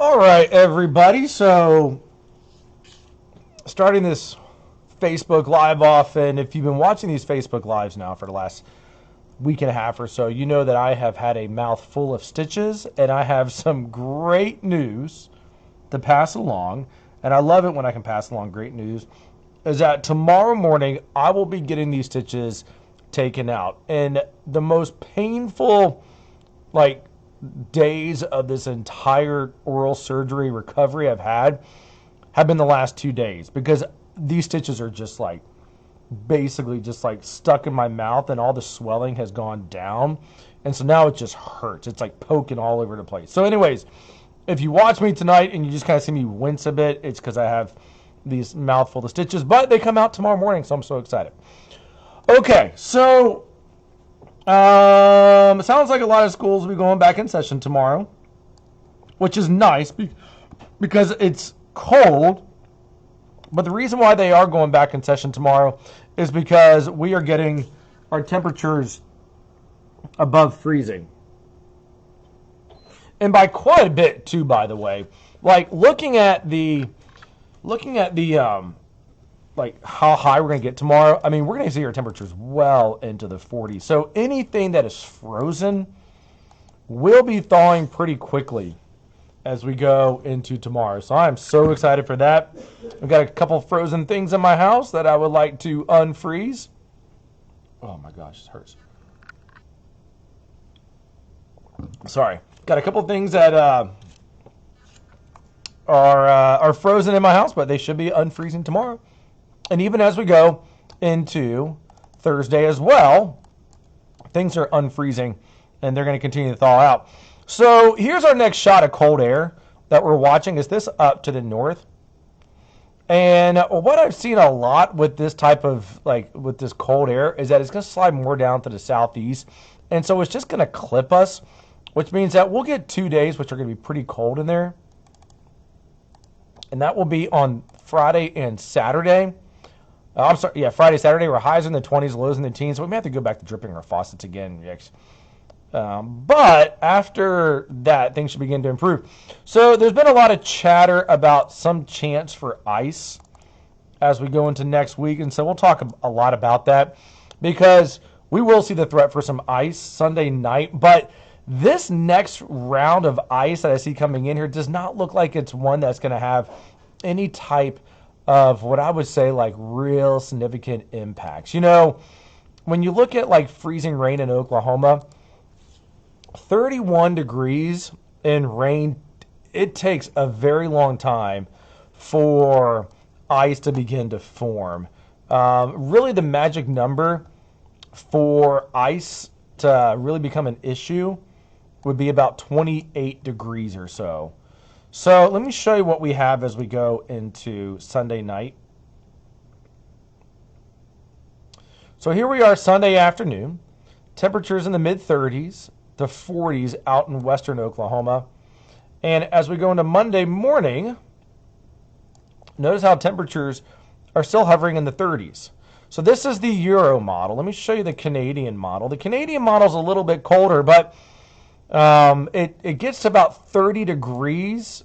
All right, everybody. So, starting this Facebook Live off, and if you've been watching these Facebook Lives now for the last week and a half or so, you know that I have had a mouth full of stitches, and I have some great news to pass along. And I love it when I can pass along great news. Is that tomorrow morning I will be getting these stitches taken out, and the most painful, like, days of this entire oral surgery recovery I've had have been the last 2 days, because these stitches are just like basically just like stuck in my mouth, and all the swelling has gone down, and so now it just hurts. It's like poking all over the place. So anyways, if you watch me tonight and you just kind of see me wince a bit, it's because I have these mouthful of stitches, but they come out tomorrow morning, so I'm so excited. Okay, so it sounds like a lot of schools will be going back in session tomorrow, which is nice because it's cold. But the reason why they are going back in session tomorrow is because we are getting our temperatures above freezing. And by quite a bit too, by the way. Like looking at the like how high we're going to get tomorrow. I mean, we're going to see our temperatures well into the 40s. So anything that is frozen will be thawing pretty quickly as we go into tomorrow. So I'm so excited for that. I've got a couple frozen things in my house that I would like to unfreeze. Oh my gosh, it hurts. Sorry. Got a couple things that are frozen in my house, but they should be unfreezing tomorrow. And even as we go into Thursday as well, things are unfreezing, and they're going to continue to thaw out. So here's our next shot of cold air that we're watching. Is this up to the north? And what I've seen a lot with this type of, like, with this cold air is that it's going to slide more down to the southeast. And so it's just going to clip us, which means that we'll get 2 days, which are going to be pretty cold in there. And that will be on Friday and Saturday. I'm sorry, yeah, Friday, Saturday, we're highs in the 20s, lows in the teens. So we may have to go back to dripping our faucets again. But after that, things should begin to improve. So there's been a lot of chatter about some chance for ice as we go into next week. And so we'll talk a lot about that, because we will see the threat for some ice Sunday night. But this next round of ice that I see coming in here does not look like it's one that's going to have any type of what I would say like real significant impacts. You know, when you look at like freezing rain in Oklahoma, 31 degrees in rain, it takes a very long time for ice to begin to form. Really the magic number for ice to really become an issue would be about 28 degrees or so. So let me show you what we have as we go into Sunday night. So here we are Sunday afternoon. Temperatures in the mid-30s to 40s out in western Oklahoma. And as we go into Monday morning, notice how temperatures are still hovering in the 30s. So this is the Euro model. Let me show you the Canadian model. The Canadian model is a little bit colder, but it gets to about 30 degrees.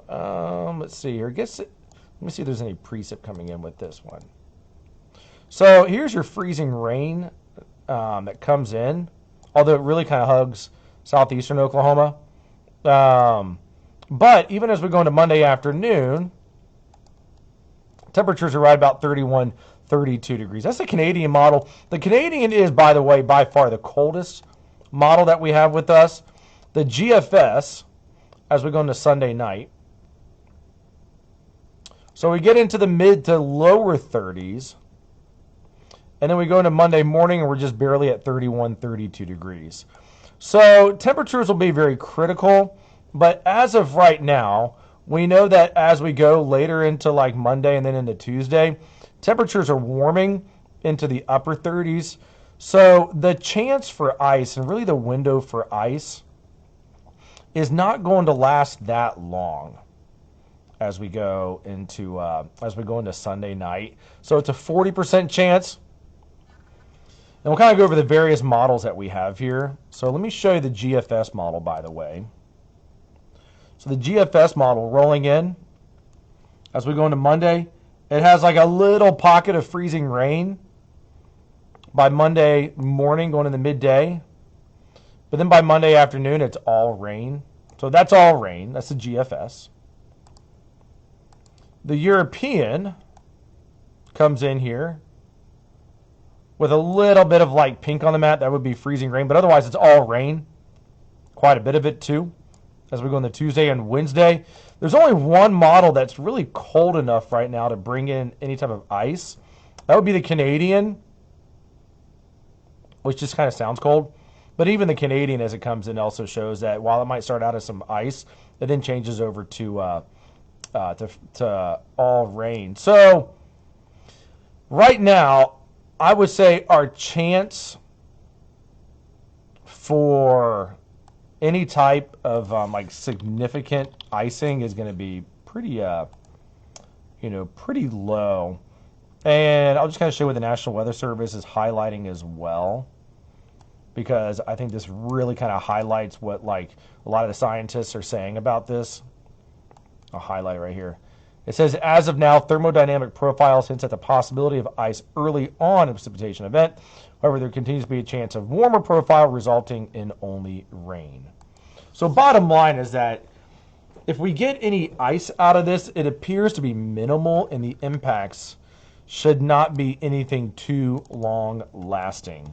Let's see here. Let me see if there's any precip coming in with this one. So here's your freezing rain that comes in, although it really kind of hugs southeastern Oklahoma. But even as we go into Monday afternoon, temperatures are right about 31, 32 degrees. That's the Canadian model. The Canadian is, by the way, by far the coldest model that we have with us. The GFS, as we go into Sunday night, so we get into the mid to lower 30s, and then we go into Monday morning and we're just barely at 31, 32 degrees. So temperatures will be very critical, but as of right now, we know that as we go later into like Monday and then into Tuesday, temperatures are warming into the upper 30s. So the chance for ice, and really the window for ice, is not going to last that long as we go into Sunday night. So it's a 40% chance. And we'll kind of go over the various models that we have here. So let me show you the GFS model, by the way. So the GFS model rolling in as we go into Monday, it has like a little pocket of freezing rain by Monday morning going into midday. But then by Monday afternoon, it's all rain. So that's all rain. That's the GFS. The European comes in here with a little bit of like pink on the map. That would be freezing rain. But otherwise, it's all rain. Quite a bit of it too. As we go into Tuesday and Wednesday. There's only one model that's really cold enough right now to bring in any type of ice. That would be the Canadian, which just kind of sounds cold. But even the Canadian, as it comes in, also shows that while it might start out as some ice, it then changes over to all rain. So right now, I would say our chance for any type of like significant icing is going to be pretty, pretty low. And I'll just kind of show you what the National Weather Service is highlighting as well, because I think this really kind of highlights what like a lot of the scientists are saying about this. I'll highlight right here. It says, as of now, thermodynamic profiles hints at the possibility of ice early on in a precipitation event. However, there continues to be a chance of warmer profile resulting in only rain. So bottom line is that if we get any ice out of this, it appears to be minimal, and the impacts should not be anything too long lasting.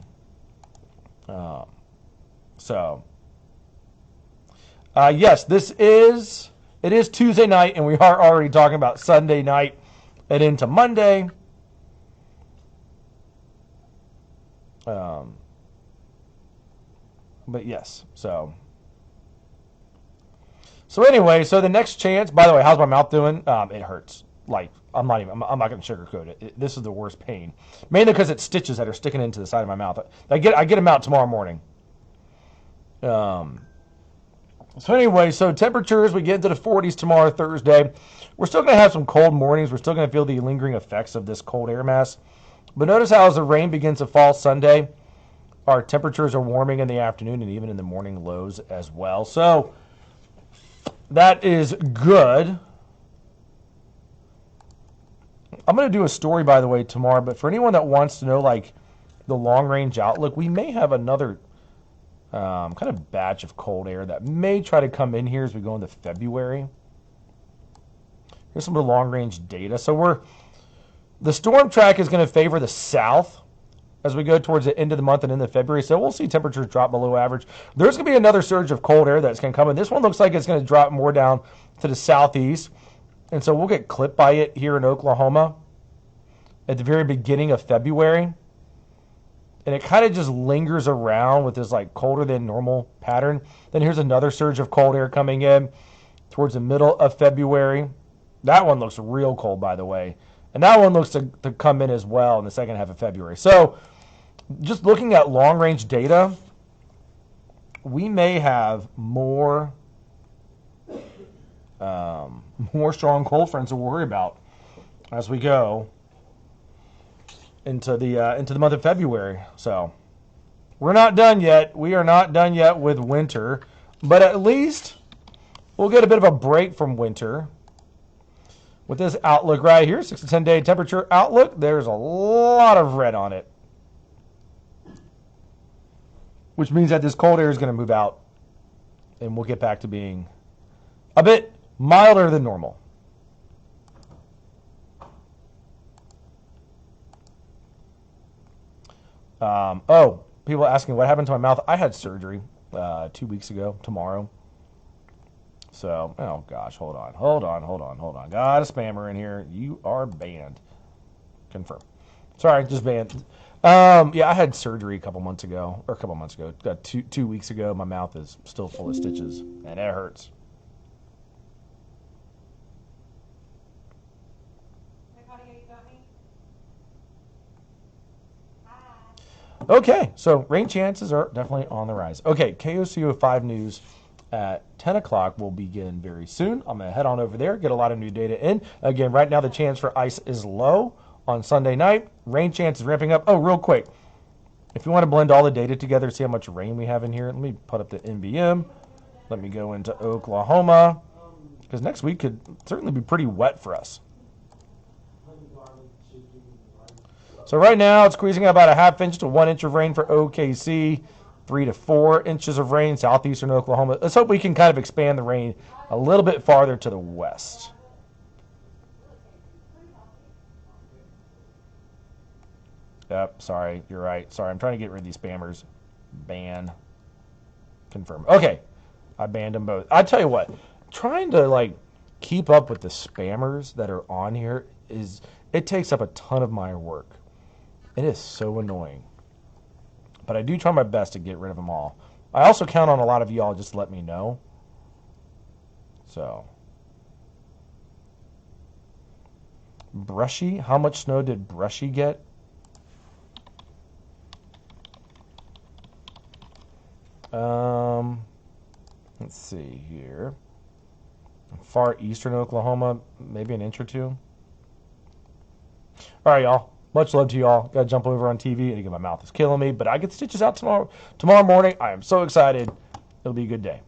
Yes, it is Tuesday night, and we are already talking about Sunday night and into Monday. But yes, so anyway, so the next chance, by the way, how's my mouth doing? It hurts. Like, I'm not going to sugarcoat it. This is the worst pain. Mainly because it's stitches that are sticking into the side of my mouth. I get them out tomorrow morning. So anyway, so temperatures, we get into the 40s tomorrow, Thursday. We're still going to have some cold mornings. We're still going to feel the lingering effects of this cold air mass. But notice how as the rain begins to fall Sunday, our temperatures are warming in the afternoon and even in the morning lows as well. So that is good. I'm going to do a story, by the way, tomorrow. But for anyone that wants to know, like, the long-range outlook, we may have another kind of batch of cold air that may try to come in here as we go into February. Here's some of the long-range data. So the storm track is going to favor the south as we go towards the end of the month and into February. So we'll see temperatures drop below average. There's going to be another surge of cold air that's going to come in. This one looks like it's going to drop more down to the southeast. And so we'll get clipped by it here in Oklahoma at the very beginning of February. And it kind of just lingers around with this like colder than normal pattern. Then here's another surge of cold air coming in towards the middle of February. That one looks real cold, by the way. And that one looks to come in as well in the second half of February. So just looking at long-range data, we may have more strong cold fronts to worry about as we go into the month of February. So we're not done yet. We are not done yet with winter, but at least we'll get a bit of a break from winter with this outlook right here, 6 to 10 day temperature outlook. There's a lot of red on it, which means that this cold air is going to move out and we'll get back to being a bit milder than normal. People asking what happened to my mouth. I had surgery 2 weeks ago tomorrow. So, oh gosh, hold on. Got a spammer in here. You are banned. Confirm. Sorry, just banned. Yeah, I had surgery a couple months ago. Got 2 weeks ago. My mouth is still full of stitches, and it hurts. Okay, so rain chances are definitely on the rise. Okay, KOCO 5 News at 10 o'clock will begin very soon. I'm going to head on over there, get a lot of new data in. Again, right now the chance for ice is low on Sunday night. Rain chance is ramping up. Oh, real quick, if you want to blend all the data together, see how much rain we have in here, let me put up the NBM. Let me go into Oklahoma. because next week could certainly be pretty wet for us. So right now it's squeezing about a half inch to 1 inch of rain for OKC, 3 to 4 inches of rain southeastern Oklahoma. Let's hope we can kind of expand the rain a little bit farther to the west. Yep, sorry, you're right. Sorry, I'm trying to get rid of these spammers. Ban. Confirm. Okay, I banned them both. I tell you what, trying to like keep up with the spammers that are on here it takes up a ton of my work. It is so annoying. But I do try my best to get rid of them all. I also count on a lot of y'all just to let me know. So. Brushy? How much snow did Brushy get? Let's see here. Far eastern Oklahoma, maybe an inch or two. All right, y'all. Much love to y'all. Got to jump over on TV, and again, my mouth is killing me, but I get stitches out tomorrow morning. I am so excited. It'll be a good day.